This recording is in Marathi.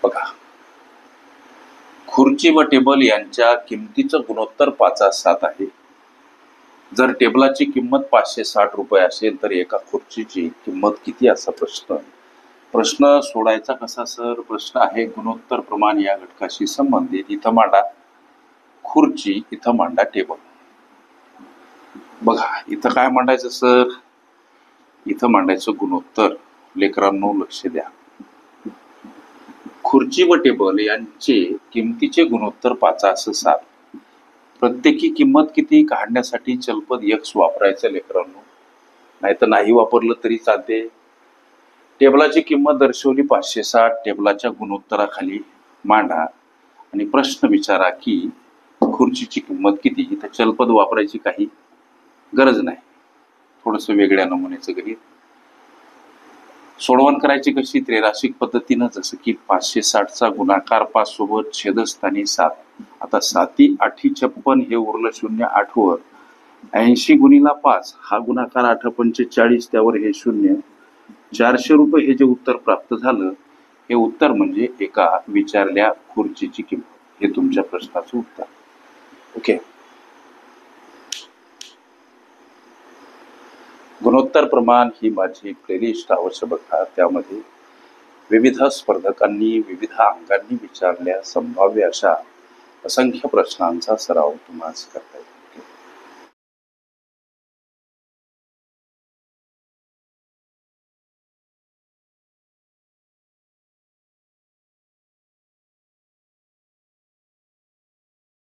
बघा, खुर्ची व टेबल यांच्या किमतीचं गुणोत्तर 5:7 आहे. जर टेबलाची किंमत 560 रुपये असेल तर एका खुर्चीची किंमत किती असा प्रश्न सोडायचा कसा सर? प्रश्न आहे गुणोत्तर प्रमाण या घटकाशी संबंधित. इथं मांडा खुर्ची, इथं मांडा टेबल. बघा, इथं काय मांडायचं सर? इथं मांडायचं गुणोत्तर. लेकरांनो लक्ष द्या. खुर्ची व टेबल यांचे किमतीचे गुणोत्तर 5:7. प्रत्येकी किंमत किती काढण्यासाठी चलपद x वापरायचं लेकरांनो, नाही तर नाही वापरलं तरी चालते. टेबलाची किंमत दर्शवली 560. टेबलाच्या गुणोत्तराखाली मांडा आणि प्रश्न विचारा की खुर्चीची किंमत किती. इथं चलपद वापरायची काही गरज नाही. थोडस वेगळ्या नमुन्याचं गणित. सोडवण करायची कशी? त्रैराशिक पद्धतीनं. जसं की 560चा गुणाकार 5 सोबत छेदस्थानी 7. आता 7 8 56 हे उरलं 0 8 वर. 80 गुणिला 5 हा गुणाकार 8 45, त्यावर हे 0. 400 रुपये हे जे उत्तर प्राप्त झालं, हे उत्तर म्हणजे एका विचारल्या खुर्चीची किंमत. हे तुमच्या प्रश्नाचं उत्तर. ओके. गुणोत्तर प्रमाण ही माझी प्लेलिस्ट अवश्य बघा. त्यामध्ये विविध स्पर्धकांनी विविध अंकांनी विचारल्या संभाव्य अशा असंख्य प्रश्नांचा सराव तुम्हाला करता येईल.